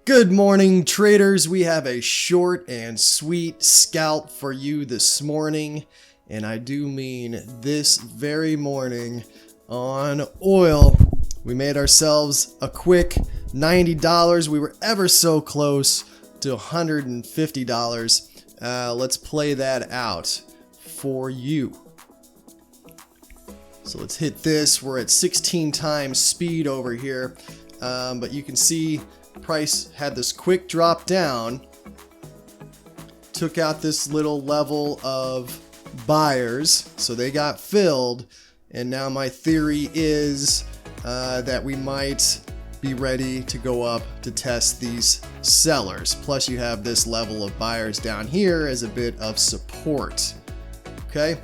Good morning, traders. We have a short and sweet scalp for you this morning, and I do mean this very morning on oil. We made ourselves a quick $90. We were ever so close to $150. Let's play that out for you. So let's hit this. We're at 16 times speed over here, but you can see price had this quick drop down, took out this little level of buyers, so they got filled, and now my theory is that we might be ready to go up to test these sellers. Plus you have this level of buyers down here as a bit of support. Okay,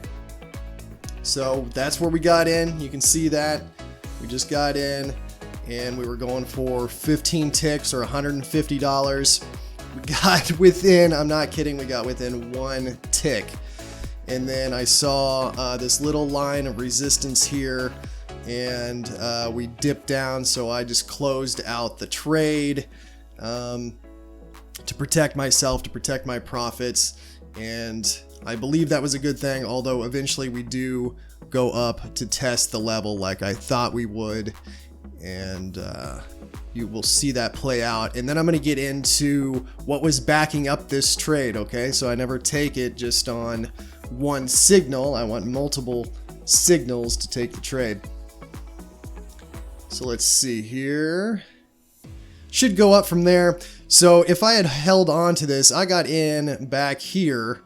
so that's where we got in. You can see that we just got in and we were going for 15 ticks or $150. We got within, I'm not kidding, we got within one tick. And then I saw this little line of resistance here, and we dipped down, so I just closed out the trade to protect myself, to protect my profits, and I believe that was a good thing, although eventually we do go up to test the level like I thought we would. And you will see that play out. And then I'm going to get into what was backing up this trade, okay? So I never take it just on one signal. I want multiple signals to take the trade. So let's see here. Should go up from there. So if I had held on to this, I got in back here.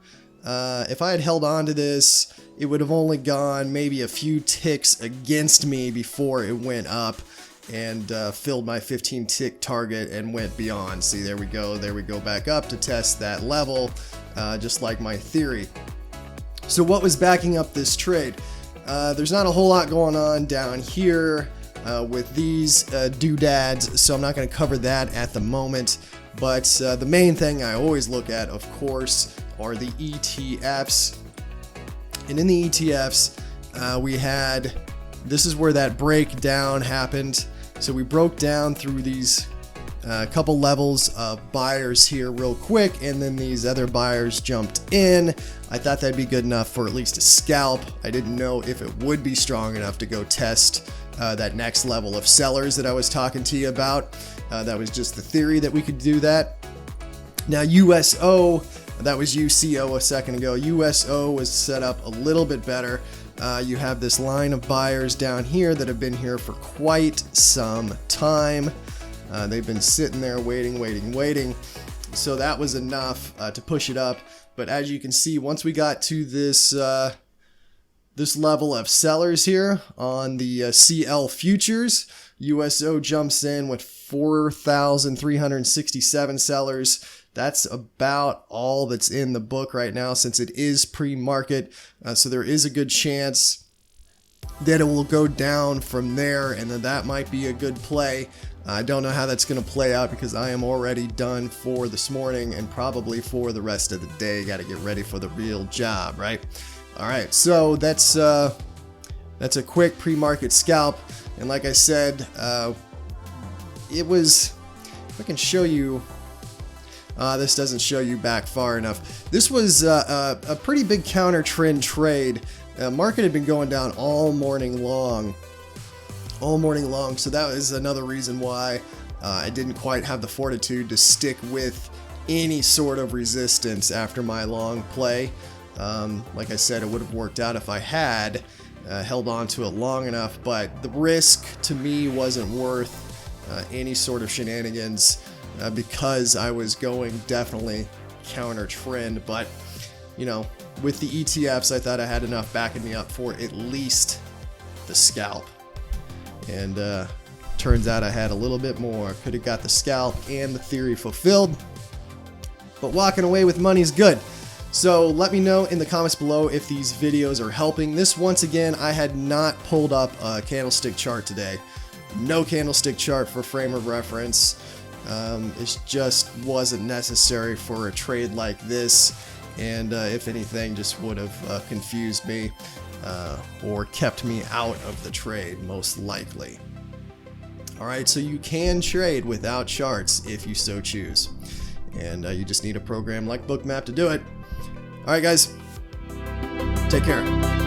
If I had held on to this, it would have only gone maybe a few ticks against me before it went up and filled my 15 tick target and went beyond. See, there we go back up to test that level, just like my theory. So what was backing up this trade? There's not a whole lot going on down here with these doodads, so I'm not going to cover that at the moment. But the main thing I always look at, of course, are the ETFs. And in the ETFs, we had, this is where that breakdown happened. So we broke down through these couple levels of buyers here real quick, and then these other buyers jumped in. I thought that'd be good enough for at least a scalp. I didn't know if it would be strong enough to go test that next level of sellers that I was talking to you about. That was just the theory that we could do that. Now USO, that was UCO a second ago. USO was set up a little bit better. You have this line of buyers down here that have been here for quite some time. They've been sitting there waiting. So that was enough to push it up. But as you can see, once we got to this this level of sellers here on the CL futures, USO jumps in with 4,367 sellers. That's about all that's in the book right now, since it is pre-market. So there is a good chance that it will go down from there, and that might be a good play. I don't know how that's going to play out because I am already done for this morning and probably for the rest of the day. Got to get ready for the real job, right? All right, so that's a quick pre-market scalp, and like I said, it was. If I can show you. This doesn't show you back far enough. This was a pretty big counter trend trade. Market had been going down all morning long. So that was another reason why I didn't quite have the fortitude to stick with any sort of resistance after my long play. Like I said, it would have worked out if I had held on to it long enough, but the risk to me wasn't worth any sort of shenanigans. Because I was going definitely counter trend, but you know, with the ETFs, I thought I had enough backing me up for at least the scalp, and turns out I had a little bit more. Could have got the scalp and the theory fulfilled, but walking away with money is good. So let me know in the comments below if these videos are helping. This, once again, I had not pulled up a candlestick chart today. No candlestick chart for frame of reference. It just wasn't necessary for a trade like this, and if anything, just would have confused me or kept me out of the trade, most likely. All right, so you can trade without charts if you so choose. And you just need a program like Bookmap to do it. All right, guys, take care.